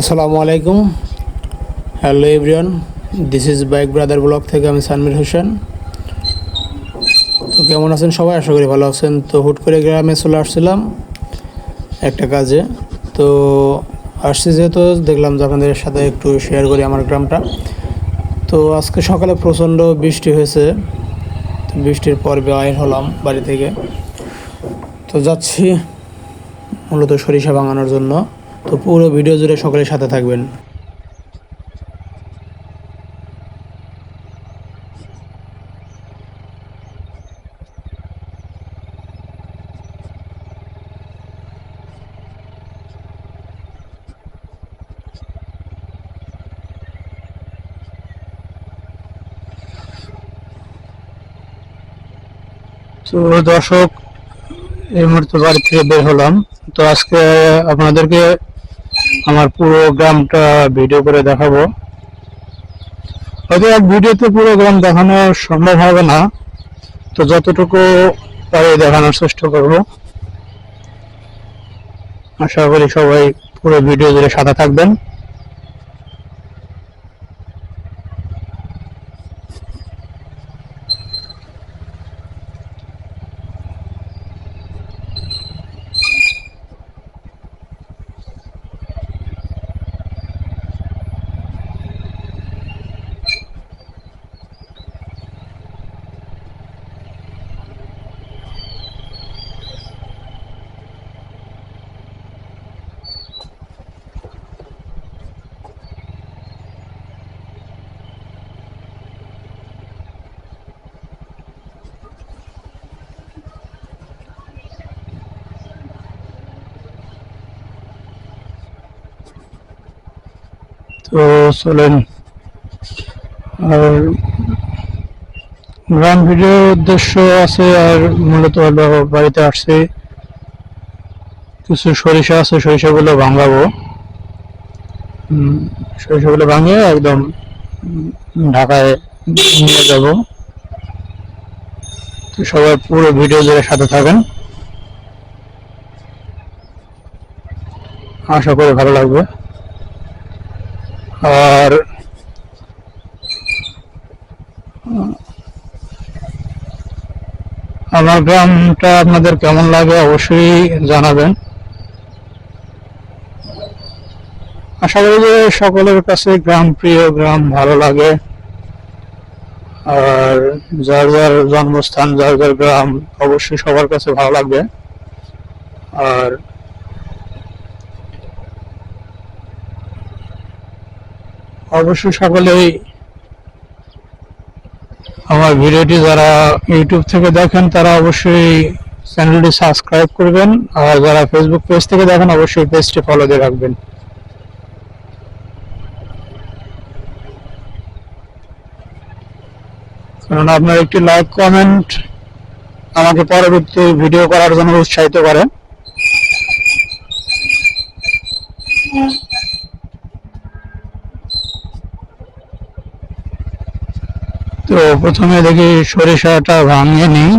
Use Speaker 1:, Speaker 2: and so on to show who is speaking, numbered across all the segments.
Speaker 1: আসসালামু আলাইকুম। Hello everyone, this is bike brother blog থেকে আমি সানমির হোসেন। তো কেমন আছেন সবাই? আশা করি ভালো আছেন। তো হুট করে গ্রামে চলে আসছিলাম একটা কাজে। তো আসছি যেহেতু দেখলাম যে আপনাদের সাথে একটু শেয়ার করি আমার গ্রামটা। তো আজকে সকালে প্রচণ্ড বৃষ্টি হয়েছে। তো বৃষ্টির পর বের হলাম বাড়ি থেকে। তো যাচ্ছি মূলত সরিষা ভাঙানোর জন্য। তো পুরো ভিডিও জুড়ে সকলের সাথে থাকবেন।
Speaker 2: তো দর্শক, এই মুহূর্তে বাড়ি থেকে বের হলাম। তো আজকে আপনাদেরকে আমার পুরো গ্রামটা ভিডিও করে দেখাবো। হয়তো এক ভিডিওতে পুরো গ্রাম দেখানো সম্ভব হবে না, তো যতটুকু পারি দেখানোর চেষ্টা করব। আশা করি সবাই পুরো ভিডিও জুড়ে সাথে থাকবেন। তো চলেন, আর গ্রাম ভিডিওর উদ্দেশ্য আছে, আর মূলত হলো বাড়িতে আসছি, কিছু সরিষা আছে, সরিষাগুলো ভাঙাবো। সরিষাগুলো ভাঙিয়ে একদম ঢাকায় নিয়ে যাব। তো সবাই পুরো ভিডিও জুড়ে সাথে থাকেন, আশা করি ভালো লাগবে। আর আমার গ্রামটা আপনাদের কেমন লাগে অবশ্যই জানাবেন। আশা করি যে সকলের কাছে গ্রাম প্রিয়, গ্রাম ভালো লাগে। আর যার যার জন্মস্থান, যার যার গ্রাম অবশ্যই সবার কাছে ভালো লাগবে। আর অবশ্যই সকলেই আমার ভিডিওটি যারা ইউটিউব থেকে দেখেন তারা অবশ্যই চ্যানেলটি সাবস্ক্রাইব করবেন, আর যারা ফেসবুক পেজ থেকে দেখেন অবশ্যই পেজটি ফলো দিয়ে রাখবেন। কারণ আপনার একটি লাইক কমেন্ট আমাকে পরবর্তী ভিডিও করার জন্য উৎসাহিত করে। তো প্রথমে দেখি সরিষাটা ভাঙিয়ে নিই।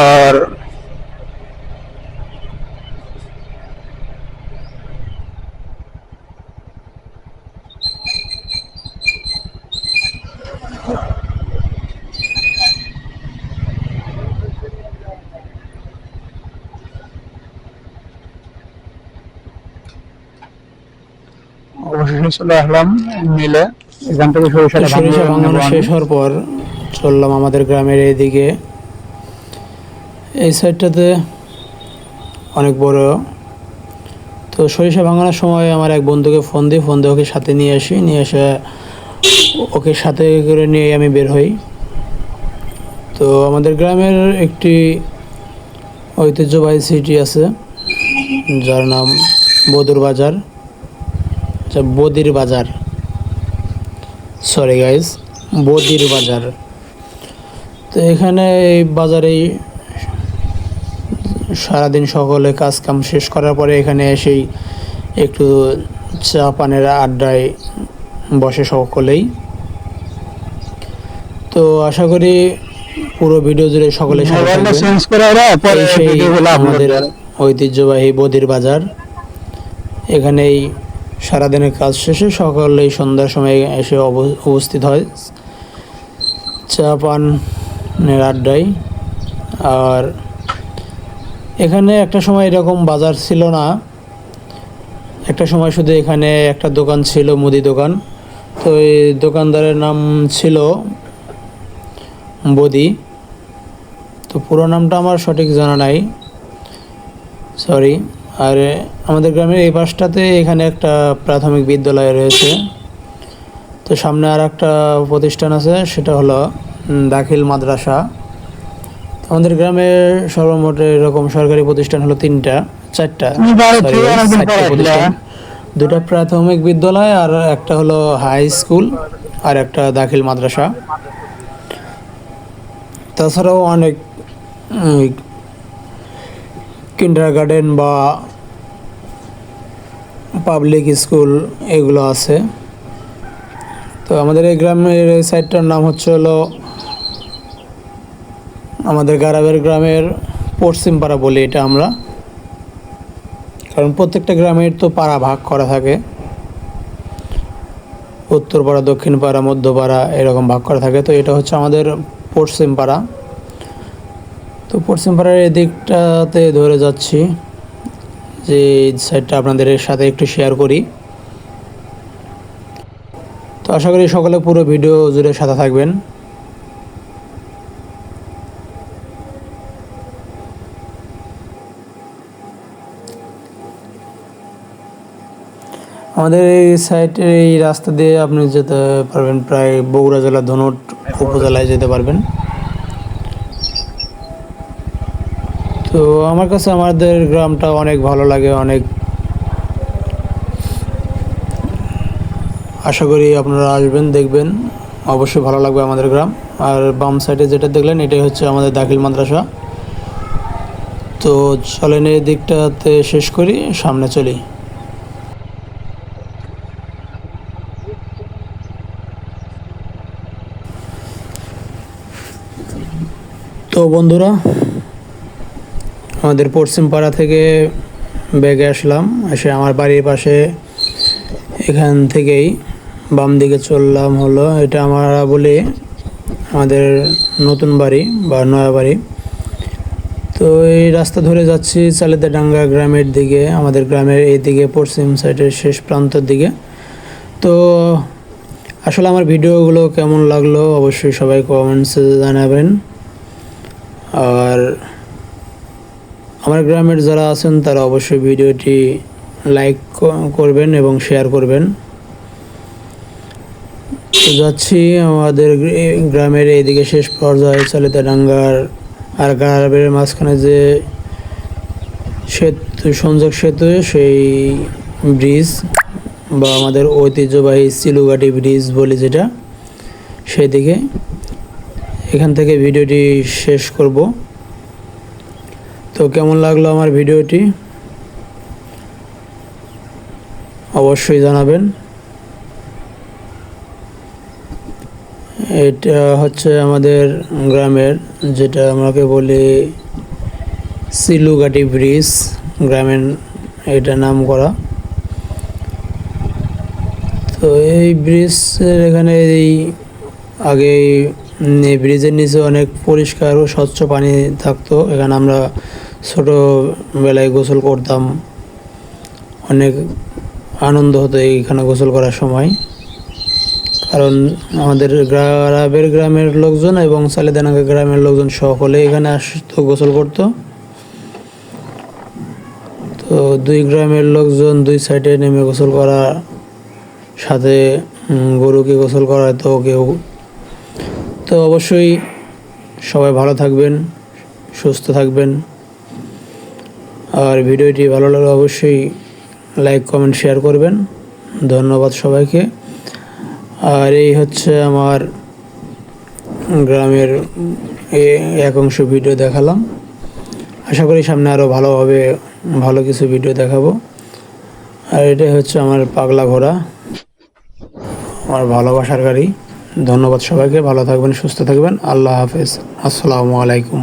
Speaker 2: আর অবশেষে চলে আসলাম মিলে। এখান থেকে সরিষাটা
Speaker 1: সরিষা ভাঙানো শেষ হওয়ার পর চললাম আমাদের গ্রামের এইদিকে। এই সাইডটাতে অনেক বড়। তো সরিষা ভাঙানোর সময় আমার এক বন্ধুকে ফোন দিয়ে ওকে সাথে নিয়ে এসে ওকে সাথে করে নিয়ে আমি বের হই। তো আমাদের গ্রামের একটি ঐতিহ্যবাহী সিটি আছে যার নাম বদুর বাজার, বদির বাজার, সরি গাইজ, বদির বাজার। তো এখানে এই বাজারেই সারাদিন সকলে কাজ কাম শেষ করার পরে এখানে এসেই একটু চা পানের আড্ডায় বসে সকলেই। তো আশা করি পুরো ভিডিও জুড়ে সকলেই সাথে থাকবেন।
Speaker 2: চেঞ্জ করে ওরা পরে
Speaker 1: এই সেই
Speaker 2: ভিডিওগুলো আপলোড
Speaker 1: আমাদের
Speaker 2: করে।
Speaker 1: ঐতিহ্যবাহী বদির বাজার। এখানেই সারাদিনের কাজ শেষে সকলেই সন্ধ্যার সময় এসে উপস্থিত হয় চা পানের আড্ডায়। আর এখানে একটা সময় এরকম বাজার ছিল না, একটা সময় শুধু এখানে একটা দোকান ছিল, মুদি দোকান। তো এই দোকানদারের নাম ছিল বদি। তো পুরো নামটা আমার সঠিক জানা নাই, সরি। আর আমাদের গ্রামের এই পাশটাতে এখানে একটা প্রাথমিক বিদ্যালয় রয়েছে। তো সামনে আর একটা প্রতিষ্ঠান আছে, সেটা হলো দাখিল মাদ্রাসা। আমাদের গ্রামে সর্বমোট এরকম সরকারি প্রতিষ্ঠান হলো চারটা প্রতিষ্ঠান। দুটা প্রাথমিক বিদ্যালয় আর একটা হলো হাই স্কুল আর একটা দাখিল মাদ্রাসা। তাছাড়াও অনেক কিন্ডারগার্টেন বা পাবলিক স্কুল এগুলো আছে। তো আমাদের এই গ্রামের এই সাইডটার নাম হলো আমাদের গ্রামের পশ্চিম পাড়া বলি এটা আমরা, কারণ প্রত্যেকটা গ্রামের তো পাড়া ভাগ করা থাকে, উত্তর পাড়া, দক্ষিণ পাড়া, মধ্য পাড়া এরকম ভাগ করা থাকে। তো এটা হচ্ছে আমাদের পশ্চিম পাড়া। তো পশ্চিম পাড়ার এদিকটাতে ধরে যাচ্ছি, যে সাইডটা আপনাদের সাথে একটু শেয়ার করি। তো আশা করি সকলে পুরো ভিডিও জুড়ে সাথে থাকবেন। আমাদের এই সাইডের এই রাস্তা দিয়ে আপনি যেতে পারবেন, প্রায় বগুড়া জেলার ধনুট উপজেলায় যেতে পারবেন। তো আমার কাছে আমাদের গ্রামটা অনেক ভালো লাগে, অনেক। আশা করি আপনারা আসবেন, দেখবেন, অবশ্যই ভালো লাগবে আমাদের গ্রাম। আর বাম সাইডে যেটা দেখলেন এটাই হচ্ছে আমাদের দাখিল মাদ্রাসা। তো চলেন এই দিকটাতে শেষ করি, সামনে চলি। তো বন্ধুরা, আমাদের পশ্চিম পাড়া থেকে বেগে আসলাম, এসে আমার বাড়ির পাশে এখান থেকেই বাম দিকে চললাম হলো, এটা আমরা বলি আমাদের নতুন বাড়ি বা নয়া বাড়ি। তো এই রাস্তা ধরে যাচ্ছি চালিদাডাঙ্গা গ্রামের দিকে, আমাদের গ্রামের এই দিকে পশ্চিম সাইডের শেষ প্রান্তের দিকে। তো আসলে আমার ভিডিওগুলো কেমন লাগলো অবশ্যই সবাই কমেন্টসে জানাবেন। আর আমার গ্রামের যারা আছেন তারা অবশ্যই ভিডিওটি লাইক করবেন এবং শেয়ার করবেন। তো যাচ্ছি আমাদের গ্রামের এইদিকে শেষ পর্যায়ে চালিদাডাঙ্গার আর গ্রামের মাঝখানে যে সেতু, সংযোগ সেতু, সেই ব্রিজ বা আমাদের ঐতিহ্যবাহী সিলুঘাটি ব্রিজ বলি যেটা, সেদিকে এখান থেকে ভিডিওটি শেষ করব। তো কেমন লাগলো আমার ভিডিওটি অবশ্যই জানাবেন। এটা হচ্ছে আমাদের গ্রামের, যেটা আমাকে বলি সিলুঘাটি ব্রিজ, গ্রামের এটা নাম করা। তো এই ব্রিজের এখানে আগে এই ব্রিজের নিচে অনেক পরিষ্কার ও স্বচ্ছ পানি থাকতো। এখানে আমরা ছোটোবেলায় গোসল করতাম, অনেক আনন্দ হতো এইখানে গোসল করার সময়। কারণ আমাদের গ্রামের লোকজন এবং চালিদাডাঙ্গা গ্রামের লোকজন সকলে এখানে আসতো, গোসল করতো। তো দুই গ্রামের লোকজন দুই সাইডে নেমে গোসল করা, সাথে গরুকে গোসল করাতো কেউ। তো অবশ্যই সবাই ভালো থাকবেন, সুস্থ থাকবেন। আর ভিডিওটি ভালো লাগলে অবশ্যই লাইক, কমেন্ট, শেয়ার করবেন। ধন্যবাদ সবাইকে। আর এই হচ্ছে আমার গ্রামের এক অংশ ভিডিও দেখালাম। আশা করি সামনে আরও ভালোভাবে ভালো কিছু ভিডিও দেখাবো। আর এটাই হচ্ছে আমার পাগলা ঘোড়া, আমার ভালোবাসার গাড়ি। ধন্যবাদ সবাইকে, ভালো থাকবেন, সুস্থ থাকবেন, আল্লাহ হাফেজ, আসসালামু আলাইকুম।